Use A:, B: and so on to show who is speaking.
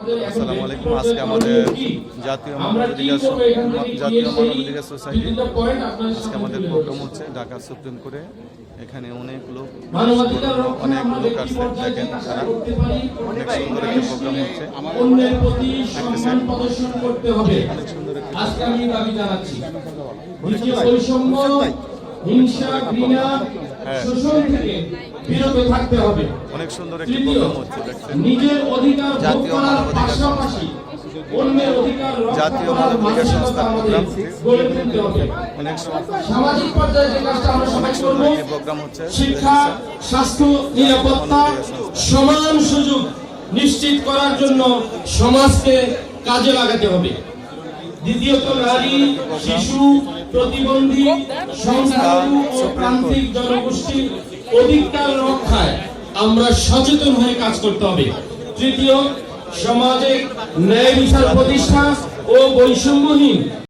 A: আসসালামু আলাইকুম। আজকে আমাদের জাতীয় মানবাধিকার সোসাইটি আজকে আমাদের প্রোগ্রাম হচ্ছে ঢাকা সুপ্রিম কোর্টে। এখানে অনেক লোক আসছে, দেখেন তারা অনেক সুন্দর একটি প্রোগ্রাম হচ্ছে। অনেক সুন্দর অনেক সুন্দর একটি প্রোগ্রাম হচ্ছে। দেখছেন জাতীয় মানবাধিকার সংস্থার প্রোগ্রাম। অনেক সুন্দর একটি প্রোগ্রাম হচ্ছে।
B: শিক্ষা, স্বাস্থ্য, নিরাপত্তা, সমান সুযোগ নিশ্চিত করার জন্য সমাজকে কাজে লাগাতে হবে। দ্বিতীয়ত, নারী, শিশু, প্রতিবন্ধী, সংখ্যালঘু ও প্রান্তিক জনগোষ্ঠীর অধিকার রক্ষায় আমরা সচেতন হয়ে কাজ করতে হবে। তৃতীয়, সমাজে ন্যায় বিচার প্রতিষ্ঠা ও বৈষম্যহীন